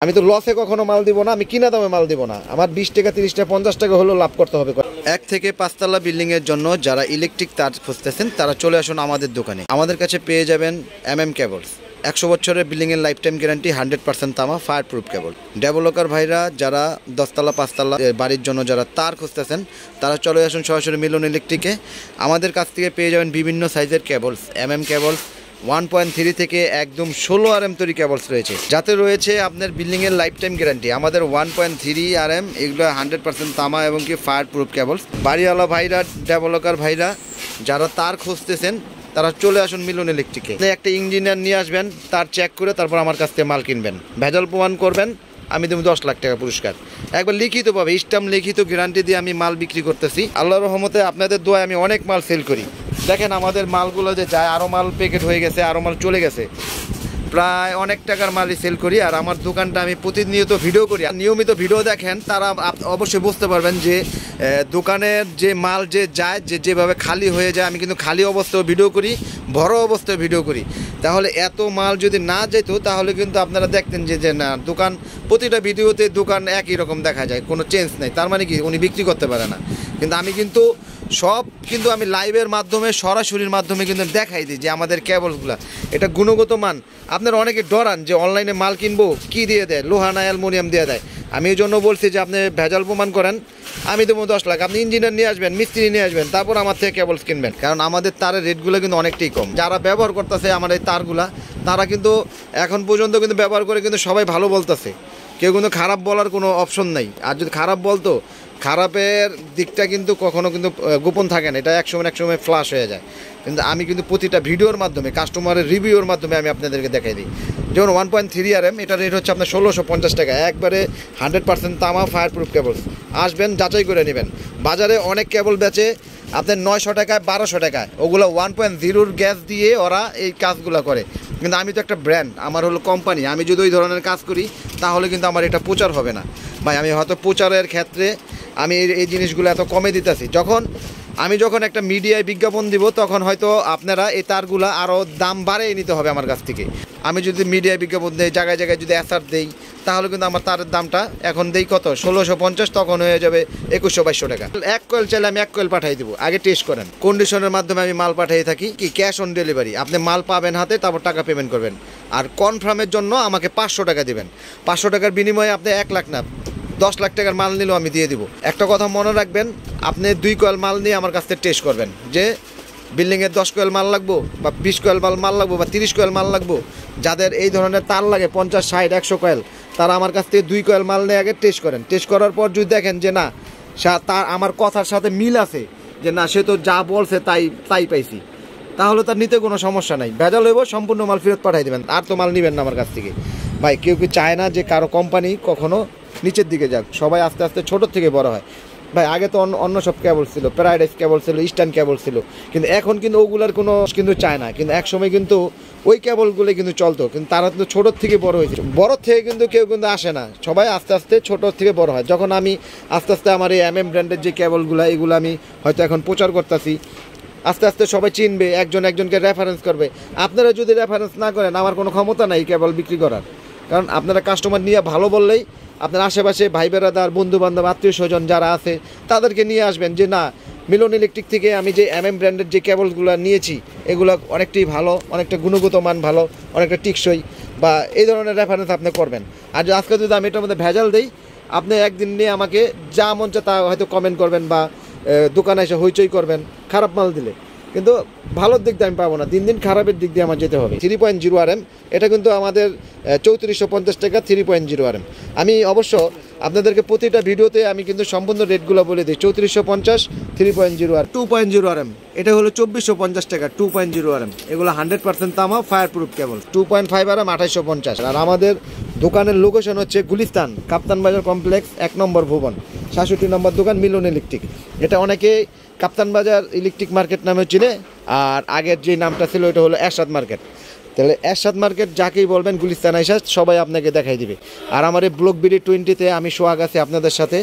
আমি তো লসে কখনো মাল দিব না, আমি কিনা দামে মাল দিব না। আমার 20 টাকা 30 টাকা 50 টাকা হলেও লাভ করতে হবে। 1 থেকে 5 তলা বিল্ডিং এর জন্য যারা ইলেকট্রিক তার খুঁজতেছেন তারা চলে আসুন আমাদের দোকানে। আমাদের কাছে পেয়ে যাবেন কেবলস, 100 বছরের বিল্ডিং এর লাইফ টাইম গ্যারান্টি, 100% তামা, ফায়ার প্রুফ কেবল। ডেভেলপার ভাইরা যারা 10 তলা 5 তলা বাড়ির জন্য যারা তার খুঁজতেছেন তারা চলে আসুন সরাসরি মিলন ইলেকট্রিকে। আমাদের কাছ থেকে পেয়ে যাবেন বিভিন্ন সাইজের কেবলস, কেবলস 1.3 থেকে একদম 16 RM তৈরি কেবলস রয়েছে, যাতে রয়েছে আপনার বিল্ডিং এর লাইফ টাইম গ্যারান্টি। আমাদের 1.3 RM এগুলো 100% তামা এবং কি ফায়ার প্রুফ কেবলস। বাড়িওয়ালা ভাইরা, ডেভেলপার ভাইরা যারা তার খুঁজতেছেন তারা চলে আসুন মিলন ইলেকট্রিকে। একটা ইঞ্জিনিয়ার নিয়ে আসবেন, তার চেক করে তারপর আমার কাছ থেকে মাল কিনবেন। ভেজাল প্রমাণ করবেন, আমি দেবো 10 লাখ টাকা পুরস্কার। একবার লিখিতভাবে স্ট্যাম্প লিখিত গ্যারান্টি দিয়ে আমি মাল বিক্রি করতেছি। আল্লাহর রহমতে আপনাদের দোয়ায় আমি অনেক মাল সেল করি। দেখেন আমাদের মালগুলো যে যায়, আরও মাল প্যাকেট হয়ে গেছে, আরও মাল চলে গেছে, প্রায় অনেক টাকার মালই সেল করি। আর আমার দোকানটা আমি প্রতিনিয়ত ভিডিও করি, নিয়মিত ভিডিও দেখেন তারা অবশ্যই বুঝতে পারবেন যে দোকানের যে মাল যে যায়, যেভাবে খালি হয়ে যায়, আমি কিন্তু খালি অবস্থায় ভিডিও করি, ভরা অবস্থায় ভিডিও করি। তাহলে এত মাল যদি না যেত তাহলে কিন্তু আপনারা দেখতেন যে না, দোকান প্রতিটা ভিডিওতে দোকান একই রকম দেখা যায়, কোনো চেঞ্জ নেই। তার মানে কি উনি বিক্রি করতে পারে না। কিন্তু আমি কিন্তু সব কিন্তু আমি লাইভের মাধ্যমে, সরাসরির মাধ্যমে কিন্তু দেখাই দিই যে আমাদের কেবলসগুলো এটা গুণগত মান। আপনারা অনেকে ডরান যে অনলাইনে মাল কিনবো কি দিয়ে দেয়, লোহা না অ্যালুমিনিয়াম দিয়ে দেয়। আমি এই জন্য বলছি যে আপনি ভেজাল প্রমাণ করেন, আমি দেবো 10 লাখ। আপনি ইঞ্জিনিয়ার নিয়ে আসবেন, মিস্ত্রি নিয়ে আসবেন, তারপর আমার থেকে কেবলস কিনবেন। কারণ আমাদের তারের রেটগুলো কিন্তু অনেকটাই কম। যারা ব্যবহার করতেছে আমার এই তারগুলা, তারা কিন্তু এখন পর্যন্ত কিন্তু ব্যবহার করে কিন্তু সবাই ভালো বলতেছে, কেউ কিন্তু খারাপ বলার কোনো অপশন নেই। আর যদি খারাপ বলতো, খারাপের দিকটা কিন্তু কখনো কিন্তু গোপন থাকে না, এটা একসময় ফ্লাশ হয়ে যায়। কিন্তু আমি কিন্তু প্রতিটা ভিডিওর মাধ্যমে, কাস্টমারের রিভিউর মাধ্যমে আমি আপনাদেরকে দেখাই দিই। যেমন 1.3 RM এটার রেট হচ্ছে আপনার 1650 টাকা, একবারে 100% তামা ফায়ার প্রুফ কেবলস। আসবেন, যাচাই করে নেবেন। বাজারে অনেক কেবল বেচে আপনার 900 টাকায়, 1200 টাকায়, ওগুলো 1.0 গ্যাস দিয়ে ওরা এই কাজগুলো করে। কিন্তু আমি তো একটা ব্র্যান্ড, আমার হলো কোম্পানি, আমি যদি ওই ধরনের কাজ করি তাহলে কিন্তু আমার এটা প্রচার হবে না ভাই। আমি হয়তো প্রচারের ক্ষেত্রে আমি এই জিনিসগুলো এত কমে দিতেছি। যখন একটা মিডিয়ায় বিজ্ঞাপন দিব, তখন হয়তো আপনারা এই তারগুলো আরও দাম বাড়িয়ে নিতে হবে আমার কাছ থেকে। আমি যদি মিডিয়ায় বিজ্ঞাপন দিই, জায়গায় জায়গায় যদি অ্যাসার দেই, তাহলে কিন্তু আমার তারের দামটা এখন দেই কত, 1650, তখন হয়ে যাবে 2100-2200 টাকা। 1 কয়েল চাইলে আমি 1 কয়েল পাঠিয়ে দেবো, আগে টেস্ট করেন। কন্ডিশনের মাধ্যমে আমি মাল পাঠিয়ে থাকি, কি ক্যাশ অন ডেলিভারি। আপনি মাল পাবেন হাতে, তারপর টাকা পেমেন্ট করবেন। আর কনফার্মের জন্য আমাকে 500 টাকা দেবেন। 500 টাকার বিনিময়ে আপনি 1 লাখ না, 10 লাখ টাকার মাল নিলেও আমি দিয়ে দিব। একটা কথা মনে রাখবেন, আপনি 2 কয়েল মাল নিয়ে আমার কাছ থেকে টেস্ট করবেন যে বিল্ডিংয়ের 10 কয়েল মাল লাগবো, বা 20 কয়েল মাল লাগবো, বা 30 কয়েল মাল লাগবো। যাদের এই ধরনের তার লাগে 50, 60, 100 কয়েল, তারা আমার কাছ থেকে 2 কয়েল মাল নিয়ে আগে টেস্ট করেন। টেস্ট করার পর যদি দেখেন যে না, তার আমার কথার সাথে মিল আছে, যে না সে তো যা বলছে তাই পাইছি, তাহলে তার নিতে কোনো সমস্যা নাই। ভেজাল হইব, সম্পূর্ণ মাল ফেরত পাঠিয়ে দেবেন। আর তো মাল নেবেন না আমার কাছ থেকে ভাই। কেউ চায় না যে কারো কোম্পানি কখনো নিচের দিকে যাক, সবাই আস্তে আস্তে ছোটোর থেকে বড় হয় ভাই। আগে তো অন্য সব কেবল ছিল, প্যারাডাইস কেবল ছিল, ইস্টার্ন কেবল ছিল, কিন্তু এখন কিন্তু ওগুলার কোনো কিন্তু চায় না। কিন্তু একসময় কিন্তু ওই কেবলগুলো কিন্তু চলতো, কিন্তু তারা কিন্তু ছোটোর থেকে বড় হয়েছে। বড় থেকে কিন্তু কেউ কিন্তু আসে না, সবাই আস্তে আস্তে ছোটোর থেকে বড় হয়। যখন আমি আস্তে আস্তে আমার এই ব্র্যান্ডের যে কেবলগুলো, এগুলো আমি হয়তো এখন প্রচার করতেছি, আস্তে আস্তে সবাই চিনবে, একজনকে রেফারেন্স করবে। আপনারা যদি রেফারেন্স না করেন, আমার কোনো ক্ষমতা নাই কেবল বিক্রি করার। কারণ আপনারা কাস্টমার নিয়ে ভালো বললেই আপনার আশেপাশে ভাই বেড়াদার, বন্ধুবান্ধব, আত্মীয় স্বজন যারা আছে তাদেরকে নিয়ে আসবেন যে না, মিলন ইলেকট্রিক থেকে আমি যে ব্র্যান্ডের যে কেবলগুলো নিয়েছি এগুলো অনেকটাই ভালো, অনেকটা গুণগত মান ভালো, অনেকটা টিকসই, বা এই ধরনের রেফারেন্স আপনি করবেন। আর আজকে যদি আমি এটার মধ্যে ভেজাল দিই, আপনি একদিন নিয়ে আমাকে যা মন চায় তা হয়তো কমেন্ট করবেন, বা দোকানে এসে হইচই করবেন খারাপ মাল দিলে। কিন্তু ভালোর দিক দিয়ে আমি পাবো না, দিন দিন খারাপের দিক দিয়ে আমার যেতে হবে। 3.0 RM এটা কিন্তু আমাদের 3450 টাকা 3.0 RM। আমি অবশ্য আপনাদেরকে প্রতিটা ভিডিওতে আমি কিন্তু সম্পূর্ণ রেটগুলো বলে দিই। 3450 3.0 RM। 2.0 RM এটা হলো 2450 টাকা 2.0 RM। এগুলো 100% তামা, ফায়ার প্রুফ কেবল। 2.5 RM 2850। আর আমাদের দোকানের লোকেশন হচ্ছে গুলিস্তান, কাপ্তান বাজার কমপ্লেক্স, 1 নম্বর ভুবন, 67 নম্বর দোকান, মিলন ইলেকট্রিক। এটা অনেকে কাপ্তান বাজার ইলেকট্রিক মার্কেট নামে চিনে, আর আগের যে নামটা ছিল এটা হলো এরশাদ মার্কেট। তাহলে এরশাদ মার্কেট যাকেই বলবেন গুলিস্তান আইসা সবাই আপনাকে দেখাই দিবে। আর আমার এই ব্লক বিডি 20-তে আমি সোহাগ আছি আপনাদের সাথে,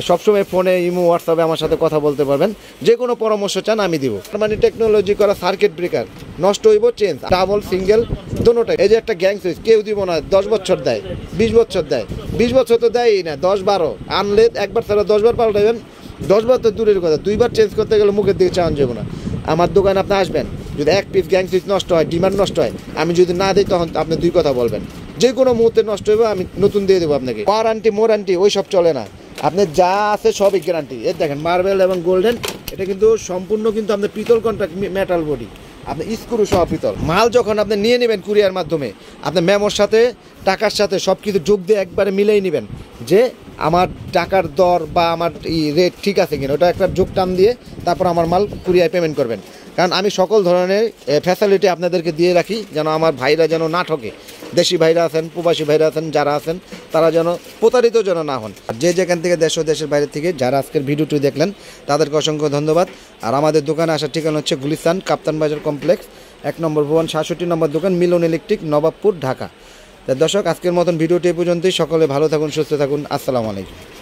সবসময় ফোনে ইমো হোয়াটসঅ্যাপে আমার সাথে কথা বলতে পারবেন, যে কোনো পরামর্শ চান আমি দিব। মানে টেকনোলজি করা সার্কিট ব্রেকার, নষ্ট হইব চেঞ্জ, ডাবল সিঙ্গেল দোনোটাই। এই যে একটা গ্যাং সুইচ কেউ দিব না, 10 বছর দেয়, 20 বছর দেয়, 20 বছর তো দেয়ই না, 10-12 আনলে একবার ছাড়া 10 বার পাল্টাবেন, 10 বার তো দূরের কথা, 2 বার চেঞ্জ করতে গেলে মুখের দিকে চাওয়ান যাবো না। আমার দোকানে আপনি আসবেন, যদি এক পিস গ্যাং সুইচ নষ্ট হয়, ডিমান্ড নষ্ট হয়, আমি যদি না দিই তখন আপনি 2 কথা বলবেন, যে কোনো মুহূর্তে নষ্ট হবে, আমি নতুন দিয়ে দেবো আপনাকে। ওয়ারান্টি মোরান্টি ওই সব চলে না, আপনি যা আছে সবই গ্যারান্টি। এর দেখেন মার্বেল এবং গোল্ডেন, এটা কিন্তু সম্পূর্ণ কিন্তু আপনার পিতল কন্ট্রাক্ট, মেটাল বডি, আপনি স্ক্রু সহ পিতল। মাল যখন আপনি নিয়ে নেবেন কুরিয়ার মাধ্যমে, আপনি মেমোর সাথে টাকার সাথে সব কিছু যোগ দিয়ে একবারে মিলেই নেবেন, যে আমার টাকার দর বা আমার রেট ঠিক আছে কিনা, ওটা একটা যোগ টান দিয়ে তারপর আমার মাল কুরিয়ায় পেমেন্ট করবেন। কারণ আমি সকল ধরনের ফ্যাসিলিটি আপনাদেরকে দিয়ে রাখি, যেন আমার ভাইরা যেন না ঠকে, দেশি ভাইরা আছেন, প্রবাসী ভাইরা আছেন, যারা আছেন তারা যেন প্রতারিত যেন না হন। যে যেখান থেকে দেশ ও দেশের বাইরে থেকে যারা আজকের ভিডিওটি দেখলেন তাদেরকে অসংখ্য ধন্যবাদ। আর আমাদের দোকানে আসার ঠিকানা হচ্ছে গুলিস্তান কাপ্তান বাজার কমপ্লেক্স, 1 নম্বর ভবন, 67 নম্বর দোকান, মিলন ইলেকট্রিক, নবাবপুর, ঢাকা। দর্শক, আজকের মতন ভিডিওটি এই পর্যন্তই। সকলে ভালো থাকুন, সুস্থ থাকুন, আসসালামু আলাইকুম।